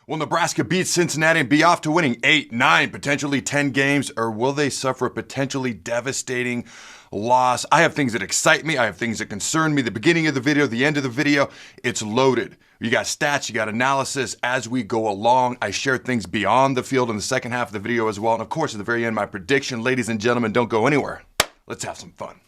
Will Nebraska beat Cincinnati and be off to winning 8, 9, potentially 10 games, or will they suffer a potentially devastating loss? I have things that excite me. I have things that concern me. The beginning of the video, the end of the video, it's loaded. You got stats, you got analysis as we go along. I share things beyond the field in the second half of the video as well. And of course, at the very end, my prediction. Ladies and gentlemen, don't go anywhere. Let's have some fun.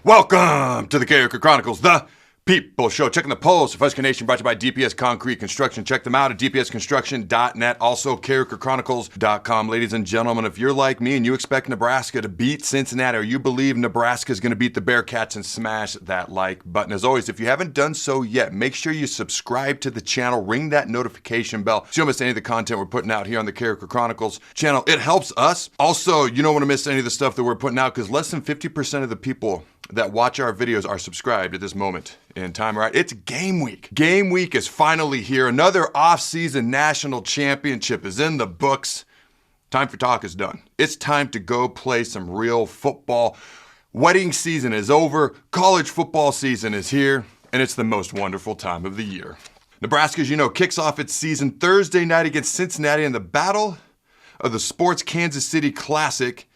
Welcome to the Carriker Chronicles, the People Show. Checking the polls of Husker Nation, brought to you by DPS Concrete Construction. Check them out at dpsconstruction.net, also carrikerchronicles.com. Ladies and gentlemen, if you're like me and you expect Nebraska to beat Cincinnati, or you believe Nebraska is going to beat the Bearcats, and smash that like button. As always, if you haven't done so yet, make sure you subscribe to the channel, ring that notification bell so you don't miss any of the content we're putting out here on the Carriker Chronicles channel. It helps us. Also, you don't want to miss any of the stuff that we're putting out, because less than 50% of the people that watch our videos are subscribed at this moment in time, right? It's game week. Game week is finally here. Another off-season national championship is in the books. Time for talk is done. It's time to go play some real football. Wedding season is over. College football season is here, and it's the most wonderful time of the year. Nebraska, as you know, kicks off its season Thursday night against Cincinnati in the Battle of the Sports Kansas City Classic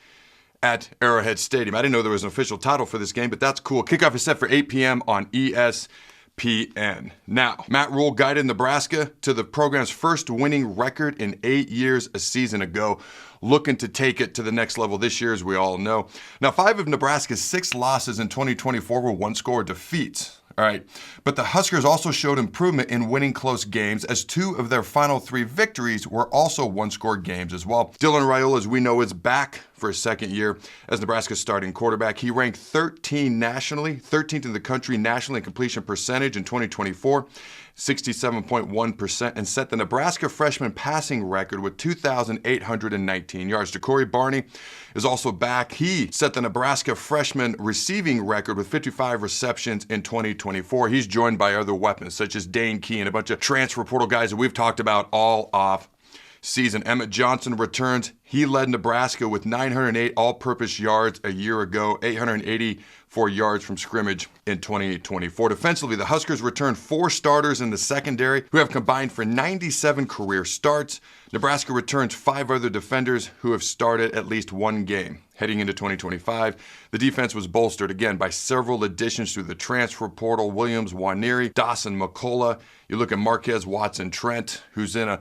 at Arrowhead Stadium. I didn't know there was an official title for this game, but that's cool. Kickoff is set for 8 p.m. on ESPN. Now, Matt Rhule guided Nebraska to the program's first winning record in 8 years a season ago, looking to take it to the next level this year, as we all know. Now, 5 of Nebraska's 6 losses in 2024 were one-score defeats. All right, but the Huskers also showed improvement in winning close games, as 2 of their final 3 victories were also one-score games as well. Dylan Raiola, as we know, is back for his second year as Nebraska's starting quarterback. He ranked 13th in the country nationally in completion percentage in 2024, 67.1%, and set the Nebraska freshman passing record with 2,819 yards. Ja'Cory Barney is also back. He set the Nebraska freshman receiving record with 55 receptions in 2024. He's joined by other weapons such as Dane Key and a bunch of transfer portal guys that we've talked about all off season. Emmett Johnson returns. He led Nebraska with 908 all-purpose yards a year ago, 884 yards from scrimmage in 2024. Defensively, the Huskers returned 4 starters in the secondary who have combined for 97 career starts. Nebraska returns 5 other defenders who have started at least 1 game. Heading into 2025, the defense was bolstered again by several additions through the transfer portal. Williams, Waneri, Dawson, McCullough. You look at Marquez Watson-Trent, who's in a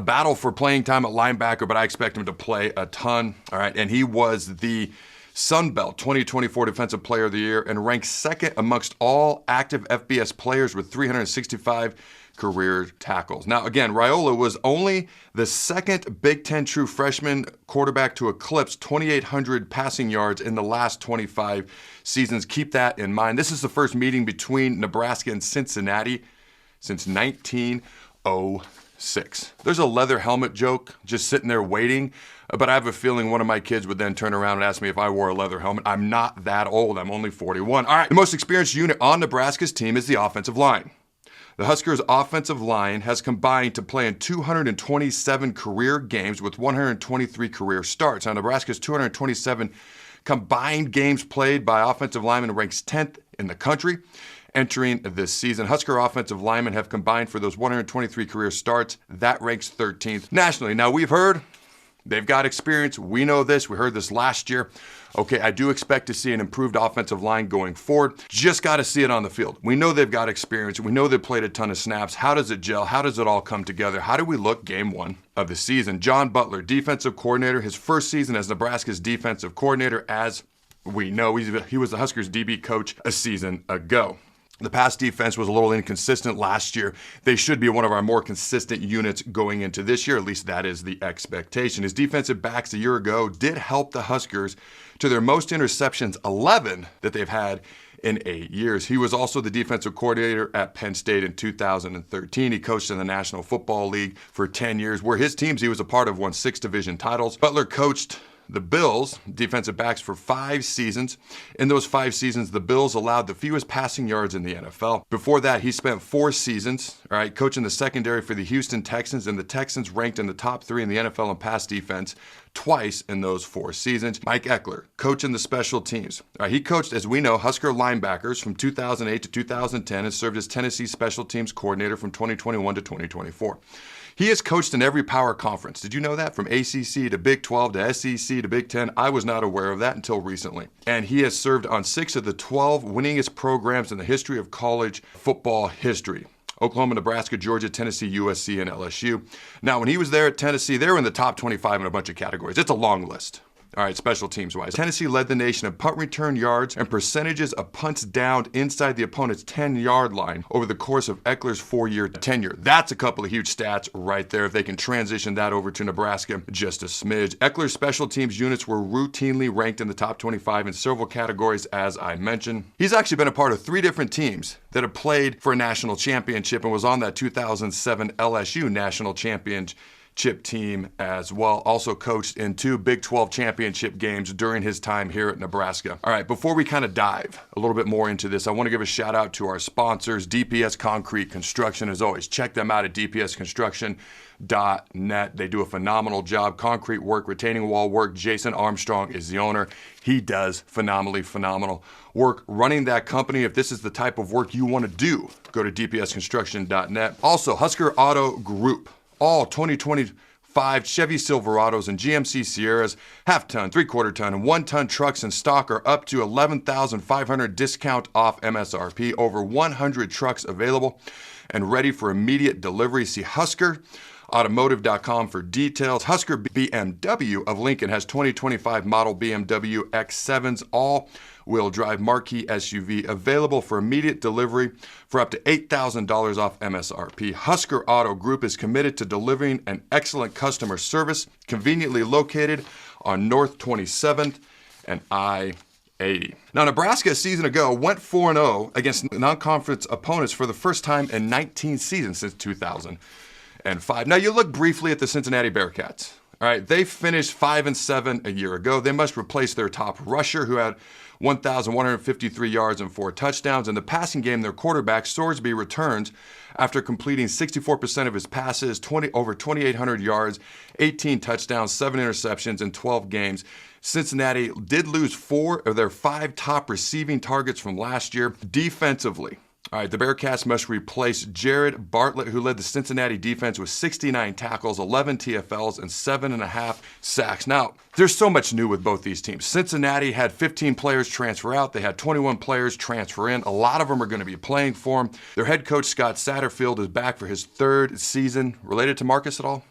battle for playing time at linebacker, but I expect him to play a ton. All right, and he was the Sun Belt 2024 Defensive Player of the Year and ranked 2nd amongst all active FBS players with 365 career tackles. Now, again, Raiola was only the 2nd Big Ten true freshman quarterback to eclipse 2,800 passing yards in the last 25 seasons. Keep that in mind. This is the first meeting between Nebraska and Cincinnati since 1906. There's a leather helmet joke just sitting there waiting, but I have a feeling one of my kids would then turn around and ask me if I wore a leather helmet. I'm not that old. I'm only 41. All right, the most experienced unit on Nebraska's team is the offensive line. The Huskers' offensive line has combined to play in 227 career games with 123 career starts. Now, Nebraska's 227 combined games played by offensive linemen ranks 10th in the country. Entering this season, Husker offensive linemen have combined for those 123 career starts. That ranks 13th nationally. Now, we've heard they've got experience. We know this. We heard this last year. Okay, I do expect to see an improved offensive line going forward. Just got to see it on the field. We know they've got experience. We know they've played a ton of snaps. How does it gel? How does it all come together? How do we look game 1 of the season? John Butler, defensive coordinator, his first season as Nebraska's defensive coordinator. As we know, he was the Huskers DB coach a season ago. The pass defense was a little inconsistent last year. They should be one of our more consistent units going into this year. At least that is the expectation. His defensive backs a year ago did help the Huskers to their most interceptions, 11, that they've had in 8 years. He was also the defensive coordinator at Penn State in 2013. He coached in the National Football League for 10 years, where his teams he was a part of won 6 division titles. Butler coached the Bills defensive backs for 5 seasons. In those 5 seasons, the Bills allowed the fewest passing yards in the NFL. Before that, he spent 4 seasons, coaching the secondary for the Houston Texans, and the Texans ranked in the top 3 in the NFL in pass defense twice in those 4 seasons. Mike Ekeler, coaching the special teams. He coached, as we know, Husker linebackers from 2008 to 2010 and served as Tennessee special teams coordinator from 2021 to 2024. He has coached in every power conference. Did you know that? From ACC to Big 12 to SEC to Big 10. I was not aware of that until recently. And he has served on 6 of the 12 winningest programs in the history of college football history. Oklahoma, Nebraska, Georgia, Tennessee, USC, and LSU. Now, when he was there at Tennessee, they were in the top 25 in a bunch of categories. It's a long list. All right, special teams-wise. Tennessee led the nation in punt return yards and percentages of punts downed inside the opponent's 10-yard line over the course of Ekeler's 4-year tenure. That's a couple of huge stats right there if they can transition that over to Nebraska just a smidge. Ekeler's special teams units were routinely ranked in the top 25 in several categories, as I mentioned. He's actually been a part of 3 different teams that have played for a national championship and was on that 2007 LSU national championship team as well. Also coached in 2 Big 12 championship games during his time here at Nebraska. All right, before we kind of dive a little bit more into this, I want to give a shout out to our sponsors, DPS Concrete Construction. As always, check them out at dpsconstruction.net. They do a phenomenal job. Concrete work, retaining wall work. Jason Armstrong is the owner. He does phenomenal work running that company. If this is the type of work you want to do, go to dpsconstruction.net. Also, Husker Auto Group. All 2025 Chevy Silverados and GMC Sierras, half-ton, three-quarter-ton, and one-ton trucks in stock are up to $11,500 discount off MSRP. Over 100 trucks available and ready for immediate delivery. See HuskerAutomotive.com for details. Husker BMW of Lincoln has 2025 model BMW X7s, all-wheel drive marquee SUV available for immediate delivery for up to $8,000 off MSRP. Husker Auto Group is committed to delivering an excellent customer service, conveniently located on North 27th and I-80. Now, Nebraska a season ago went 4-0 against non-conference opponents for the first time in 19 seasons since 2005. Now, you look briefly at the Cincinnati Bearcats. All right, they finished 5-7 a year ago. They must replace their top rusher, who had 1,153 yards and 4 touchdowns. In the passing game, their quarterback, Sorsby, returns after completing 64% of his passes, over 2,800 yards, 18 touchdowns, 7 interceptions in 12 games. Cincinnati did lose 4 of their 5 top receiving targets from last year. Defensively, all right, the Bearcats must replace Jared Bartlett, who led the Cincinnati defense with 69 tackles, 11 TFLs, and 7.5 sacks. Now, there's so much new with both these teams. Cincinnati had 15 players transfer out. They had 21 players transfer in. A lot of them are going to be playing for them. Their head coach, Scott Satterfield, is back for his 3rd season. Related to Marcus at all?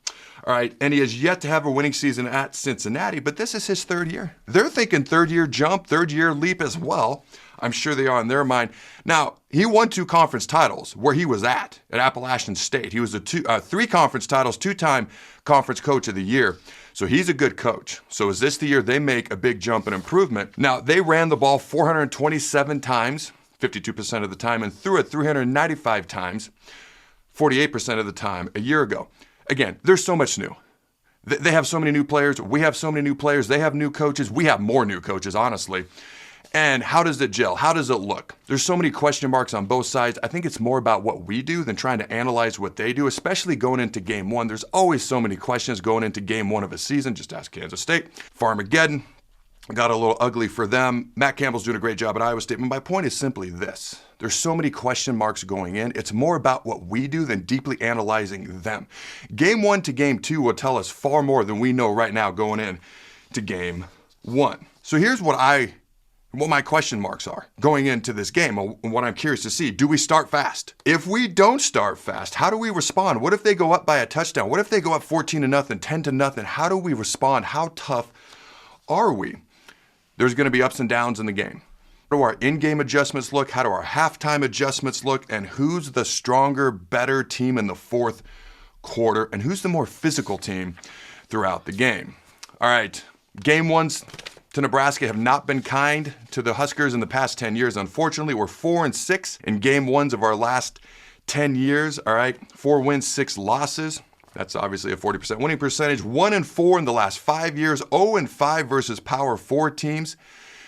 All right, and he has yet to have a winning season at Cincinnati, but this is his 3rd year. They're thinking 3rd-year jump, 3rd-year leap as well. I'm sure they are in their mind. Now, he won 2 conference titles where he was at Appalachian State. He was 3 conference titles, 2-time conference coach of the year. So he's a good coach. So is this the year they make a big jump and improvement? Now, they ran the ball 427 times, 52% of the time, and threw it 395 times, 48% of the time a year ago. Again, there's so much new. They have so many new players. We have so many new players. They have new coaches. We have more new coaches, honestly. And how does it gel? How does it look? There's so many question marks on both sides. I think it's more about what we do than trying to analyze what they do, especially going into game 1. There's always so many questions going into game 1 of a season. Just ask Kansas State. Farmageddon got a little ugly for them. Matt Campbell's doing a great job at Iowa State. But my point is simply this. There's so many question marks going in. It's more about what we do than deeply analyzing them. Game 1 to game 2 will tell us far more than we know right now going in to game 1. So here's what my question marks are going into this game, and what I'm curious to see. Do we start fast? If we don't start fast, how do we respond? What if they go up by a touchdown? What if they go up 14-0, 10-0? How do we respond? How tough are we? There's going to be ups and downs in the game. How do our in-game adjustments look? How do our halftime adjustments look? And who's the stronger, better team in the 4th quarter? And who's the more physical team throughout the game? All right, game 1's to Nebraska have not been kind to the Huskers in the past 10 years. Unfortunately, we're 4-6 in game 1s of our last 10 years. All right, 4 wins, 6 losses. That's obviously a 40% winning percentage. 1-4 in the last 5 years. 0-5 versus Power 4 teams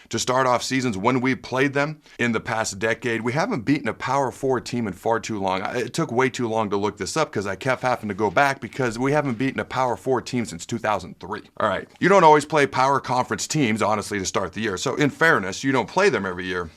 to start off seasons when we played them in the past decade. We haven't beaten a Power 4 team in far too long. It took way too long to look this up because I kept having to go back because we haven't beaten a Power 4 team since 2003. All right, you don't always play Power Conference teams, honestly, to start the year. So in fairness, you don't play them every year,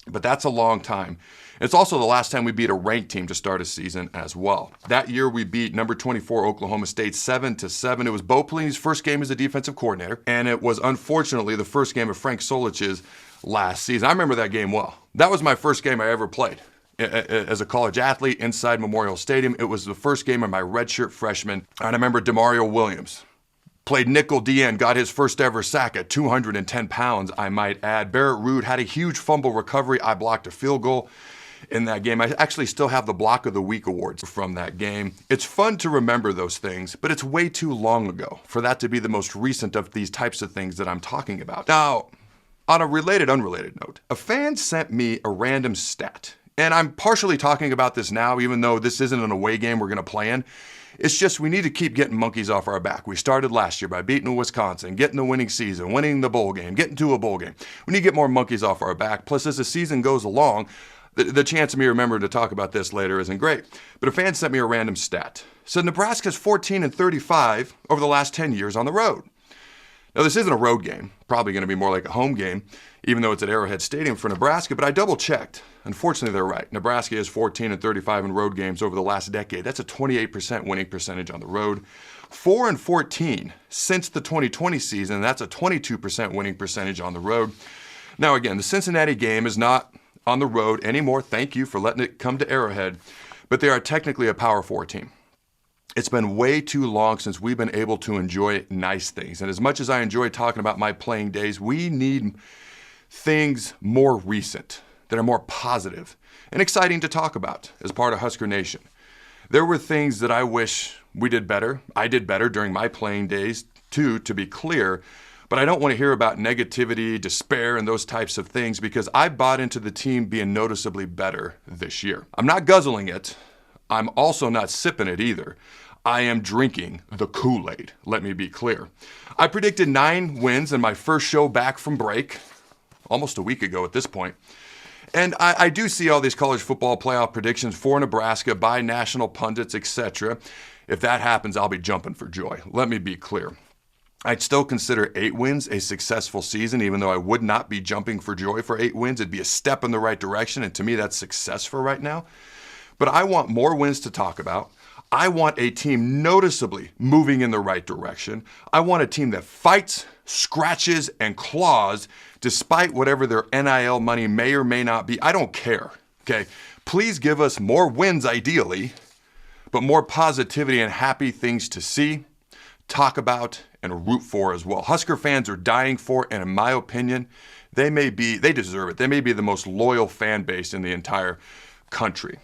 but that's a long time. It's also the last time we beat a ranked team to start a season as well. That year we beat number 24 Oklahoma State 7-7. It was Bo Pelini's first game as a defensive coordinator, and it was unfortunately the first game of Frank Solich's last season. I remember that game well. That was my first game I ever played as a college athlete inside Memorial Stadium. It was the first game of my redshirt freshman, and I remember Demario Williams played nickel DN, got his first ever sack at 210 pounds, I might add. Barrett Ruud had a huge fumble recovery. I blocked a field goal in that game. I actually still have the Block of the Week awards from that game. It's fun to remember those things, but it's way too long ago for that to be the most recent of these types of things that I'm talking about. Now, on a unrelated note, a fan sent me a random stat, and I'm partially talking about this now, even though this isn't an away game we're going to play in. It's just we need to keep getting monkeys off our back. We started last year by beating Wisconsin, getting the winning season, winning the bowl game, getting to a bowl game. We need to get more monkeys off our back. Plus, as the season goes along, the chance of me remembering to talk about this later isn't great. But a fan sent me a random stat. Said Nebraska's 14-35 over the last 10 years on the road. Now, this isn't a road game. Probably going to be more like a home game, even though it's at Arrowhead Stadium for Nebraska. But I double-checked. Unfortunately, they're right. Nebraska is 14-35 in road games over the last decade. That's a 28% winning percentage on the road. 4-14 since the 2020 season. That's a 22% winning percentage on the road. Now, again, the Cincinnati game is not on the road anymore. Thank you for letting it come to Arrowhead. But they are technically a Power 4 team. It's been way too long since we've been able to enjoy nice things. And as much as I enjoy talking about my playing days, we need things more recent that are more positive and exciting to talk about as part of Husker Nation. There were things that I wish we did better. I did better during my playing days, too, to be clear. But I don't want to hear about negativity, despair, and those types of things because I bought into the team being noticeably better this year. I'm not guzzling it. I'm also not sipping it either. I am drinking the Kool-Aid, let me be clear. I predicted 9 wins in my first show back from break, almost a week ago at this point. And I do see all these college football playoff predictions for Nebraska by national pundits, etc. If that happens, I'll be jumping for joy. Let me be clear. I'd still consider 8 wins a successful season, even though I would not be jumping for joy for 8 wins. It'd be a step in the right direction, and to me, that's success for right now. But I want more wins to talk about. I want a team noticeably moving in the right direction. I want a team that fights, scratches, and claws despite whatever their NIL money may or may not be. I don't care, okay? Please give us more wins, ideally, but more positivity and happy things to see, talk about, and root for as well. Husker fans are dying for, and in my opinion, they deserve it. They may be the most loyal fan base in the entire country.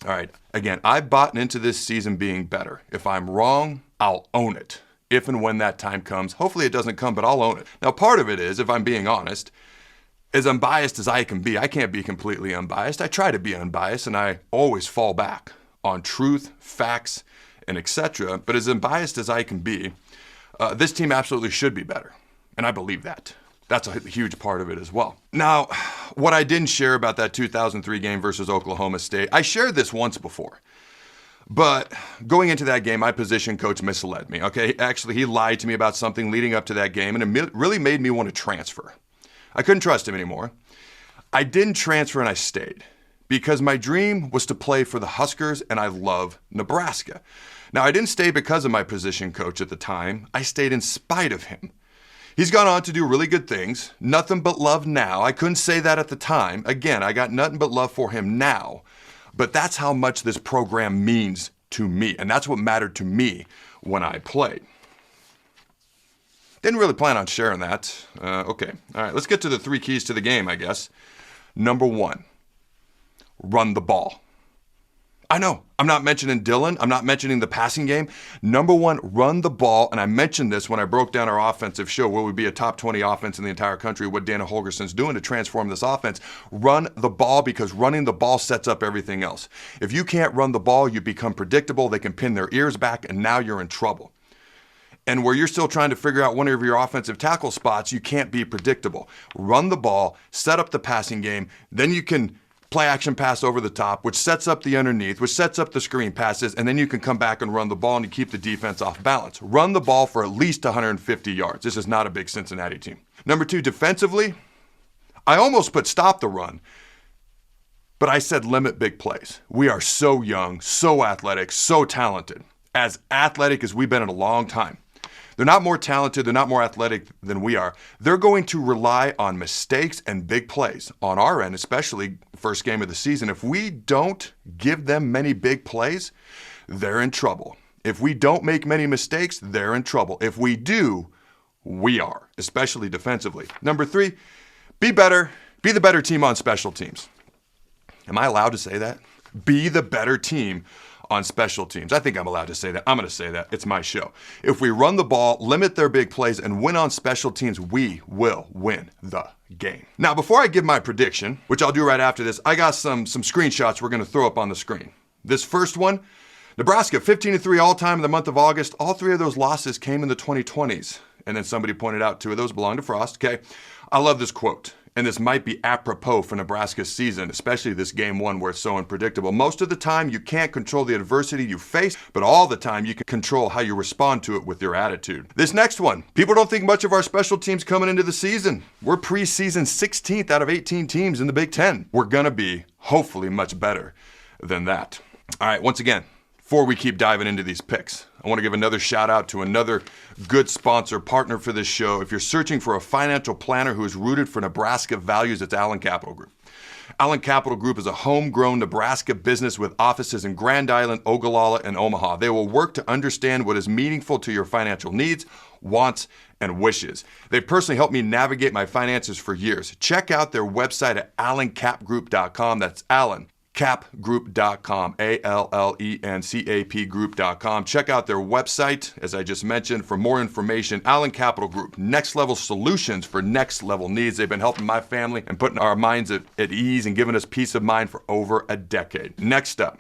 All right, again, I bought into this season being better. If I'm wrong, I'll own it. If and when that time comes. Hopefully it doesn't come, but I'll own it. Now, part of it is, if I'm being honest, as unbiased as I can be, I can't be completely unbiased. I try to be unbiased, and I always fall back on truth, facts, and etc. But as unbiased as I can be, this team absolutely should be better, and I believe that. That's a huge part of it as well. Now, what I didn't share about that 2003 game versus Oklahoma State, I shared this once before. But going into that game, my position coach misled me, okay? Actually, he lied to me about something leading up to that game, and it really made me want to transfer. I couldn't trust him anymore. I didn't transfer, and I stayed because my dream was to play for the Huskers, and I love Nebraska. Now, I didn't stay because of my position coach at the time. I stayed in spite of him. He's gone on to do really good things. Nothing but love now. I couldn't say that at the time. Again, I got nothing but love for him now. But that's how much this program means to me. And that's what mattered to me when I played. Didn't really plan on sharing that. Okay. All right. Let's get to the 3 keys to the game, I guess. Number 1, run the ball. I know. I'm not mentioning Dylan. I'm not mentioning the passing game. Number one, run the ball. And I mentioned this when I broke down our offensive show, where we'd be a top 20 offense in the entire country, what Dana Holgerson's doing to transform this offense. Run the ball, because running the ball sets up everything else. If you can't run the ball, you become predictable. They can pin their ears back, and now you're in trouble. And where you're still trying to figure out one of your offensive tackle spots, you can't be predictable. Run the ball, set up the passing game, then you can play action pass over the top, which sets up the underneath, which sets up the screen passes, and then you can come back and run the ball and you keep the defense off balance. Run the ball for at least 150 yards. This is not a big Cincinnati team. Number two, defensively, I almost put stop the run, but I said limit big plays. We are so young, so athletic, so talented. As athletic as we've been in a long time. They're not more talented, they're not more athletic than we are. They're going to rely on mistakes and big plays on our end, especially first game of the season. If we don't give them many big plays, they're in trouble. If we don't make many mistakes, they're in trouble. If we do, we are, especially defensively. Number three, be better. Be the better team on special teams. Am I allowed to say that? Be the better team on special teams. I think I'm allowed to say that. I'm going to say that. It's my show. If we run the ball, limit their big plays, and win on special teams, we will win the game. Now, before I give my prediction, which I'll do right after this, I got some screenshots we're going to throw up on the screen. This first one, Nebraska 15-3 all-time in the month of August. All three of those losses came in the 2020s. And then somebody pointed out two of those belong to Frost. Okay, I love this quote. And this might be apropos for Nebraska's season, especially this game one where it's so unpredictable. Most of the time, you can't control the adversity you face, but all the time, you can control how you respond to it with your attitude. This next one, people don't think much of our special teams coming into the season. We're preseason 16th out of 18 teams in the Big Ten. We're going to be, hopefully, much better than that. All right, once again, before we keep diving into these picks, I want to give another shout out to another good sponsor, partner for this show. If you're searching for a financial planner who is rooted for Nebraska values, it's Allen Capital Group. Allen Capital Group is a homegrown Nebraska business with offices in Grand Island, Ogallala, and Omaha. They will work to understand what is meaningful to your financial needs, wants, and wishes. They've personally helped me navigate my finances for years. Check out their website at allencapgroup.com. That's Allen. capgroup.com, ALLENCAP group.com. Check out their website, as I just mentioned, for more information. Allen Capital Group, next level solutions for next level needs. They've been helping my family and putting our minds at ease and giving us peace of mind for over a decade. Next up.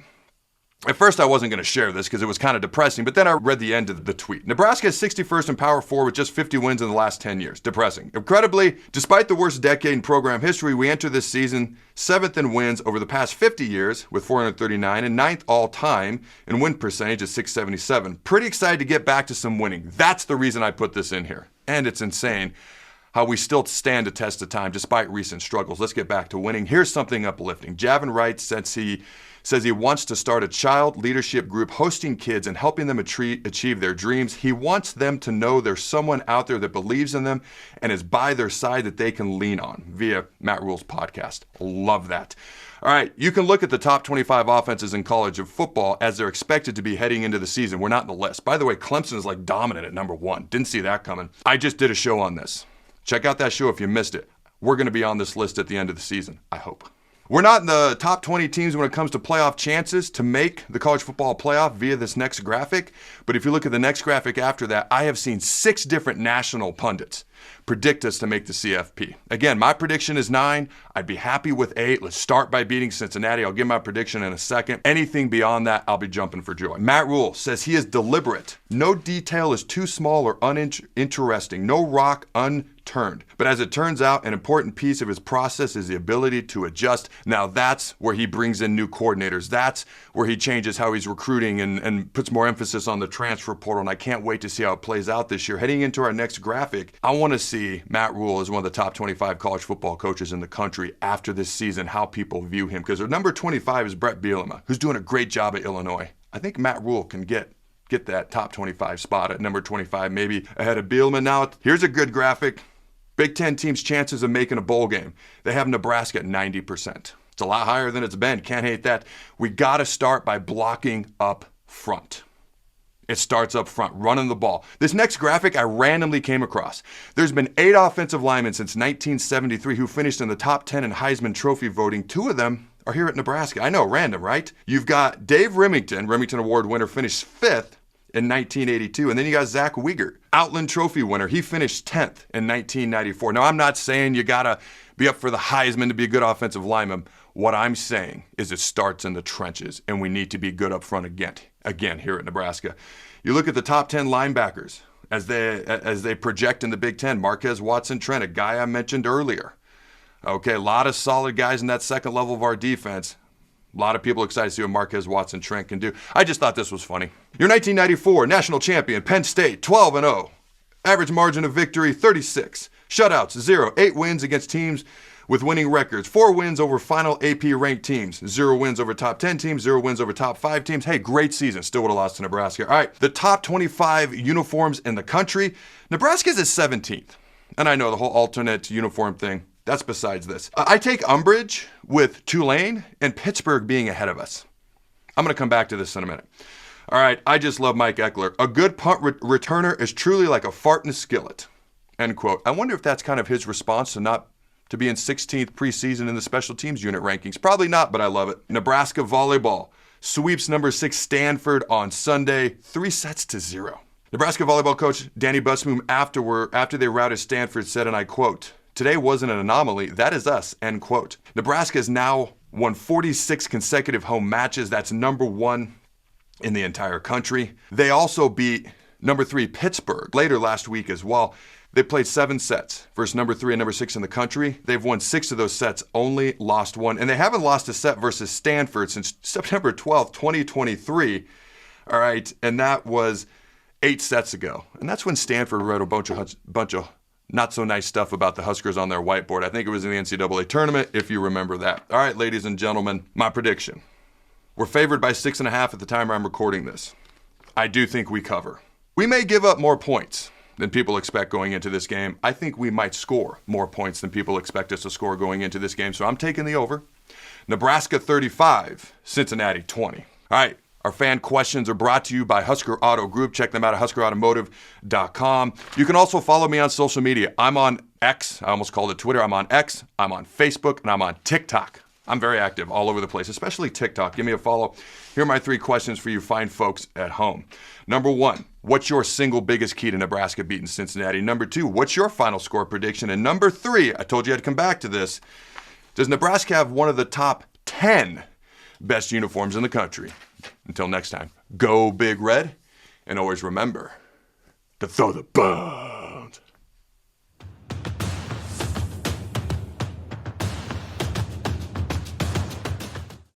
At first, I wasn't going to share this because it was kind of depressing, but then I read the end of the tweet. Nebraska is 61st in Power 4 with just 50 wins in the last 10 years. Depressing. Incredibly, despite the worst decade in program history, we enter this season 7th in wins over the past 50 years with 439 and 9th all-time in win percentage at 677. Pretty excited to get back to some winning. That's the reason I put this in here. And it's insane how we still stand a test of time despite recent struggles. Let's get back to winning. Here's something uplifting. Javin Wright says he wants to start a child leadership group hosting kids and helping them achieve their dreams. He wants them to know there's someone out there that believes in them and is by their side that they can lean on via Matt Rhule's podcast. Love that. All right, you can look at the top 25 offenses in college of football as they're expected to be heading into the season. We're not in the list. By the way, Clemson is like dominant at number 1. Didn't see that coming. I just did a show on this. Check out that show if you missed it. We're going to be on this list at the end of the season, I hope. We're not in the top 20 teams when it comes to playoff chances to make the college football playoff via this next graphic. But if you look at the next graphic after that, I have seen 6 different national pundits predict us to make the CFP. Again, my prediction is 9. I'd be happy with 8. Let's start by beating Cincinnati. I'll give my prediction in a second. Anything beyond that, I'll be jumping for joy. Matt Rhule says he is deliberate. No detail is too small or uninteresting. No rock unturned. But as it turns out, an important piece of his process is the ability to adjust. Now that's where he brings in new coordinators. That's where he changes how he's recruiting and puts more emphasis on the transfer portal. And I can't wait to see how it plays out this year. Heading into our next graphic, I want to see Matt Rhule as one of the top 25 college football coaches in the country after this season, how people view him. Because number 25 is Brett Bielema, who's doing a great job at Illinois. I think Matt Rhule can get that top 25 spot at number 25, maybe ahead of Bielema. Now, here's a good graphic. Big Ten teams' chances of making a bowl game. They have Nebraska at 90%. It's a lot higher than it's been. Can't hate that. We got to start by blocking up front. It starts up front, running the ball. This next graphic I randomly came across. There's been 8 offensive linemen since 1973 who finished in the top 10 in Heisman Trophy voting. 2 of them are here at Nebraska. I know, random, right? You've got Dave Remington Award winner, finished 5th in 1982. And then you got Zach Wiegert, Outland Trophy winner. He finished 10th in 1994. Now, I'm not saying you got to be up for the Heisman to be a good offensive lineman. What I'm saying is it starts in the trenches, and we need to be good up front again here at Nebraska. You look at the top 10 linebackers as they project in the Big Ten. Marquez Watson-Trent, a guy I mentioned earlier. Okay, a lot of solid guys in that second level of our defense. A lot of people excited to see what Marquez Watson-Trent can do. I just thought this was funny. Your 1994 national champion, Penn State, 12-0. Average margin of victory, 36. Shutouts, 0. 8 wins against teams with winning records. 4 wins over final AP ranked teams. 0 wins over top 10 teams. 0 wins over top 5 teams. Hey, great season. Still would have lost to Nebraska. All right, the top 25 uniforms in the country. Nebraska's at 17th. And I know the whole alternate uniform thing. That's besides this. I take umbrage with Tulane and Pittsburgh being ahead of us. I'm going to come back to this in a minute. All right, I just love Mike Ekeler. A good punt returner is truly like a fart in a skillet. End quote. I wonder if that's kind of his response to be in 16th preseason in the special teams unit rankings. Probably not, but I love it. Nebraska volleyball sweeps number 6 Stanford on Sunday, 3-0. Nebraska volleyball coach Danny Busboom after they routed Stanford said, and I quote, "Today wasn't an anomaly. That is us," end quote. Nebraska has now won 46 consecutive home matches. That's number 1 in the entire country. They also beat number 3 Pittsburgh later last week as well. They played 7 sets versus number 3 and number 6 in the country. They've won 6 of those sets, only lost 1. And they haven't lost a set versus Stanford since September 12th, 2023. All right, and that was 8 sets ago. And that's when Stanford wrote a bunch of not so nice stuff about the Huskers on their whiteboard. I think it was in the NCAA tournament, if you remember that. All right, ladies and gentlemen, my prediction. We're favored by 6.5 at the time I'm recording this. I do think we cover. We may give up more points than people expect going into this game. I think we might score more points than people expect us to score going into this game, so I'm taking the over. Nebraska 35, Cincinnati 20. All right, our fan questions are brought to you by Husker Auto Group. Check them out at huskerautomotive.com. You can also follow me on social media. I'm on X. I almost called it Twitter. I'm on X. I'm on Facebook, and I'm on TikTok. I'm very active all over the place, especially TikTok. Give me a follow. Here are my 3 questions for you fine folks at home. Number 1, what's your single biggest key to Nebraska beating Cincinnati? Number 2, what's your final score prediction? And number 3, I told you I'd come back to this. Does Nebraska have one of the top 10 best uniforms in the country? Until next time, go Big Red, and always remember to throw the bug.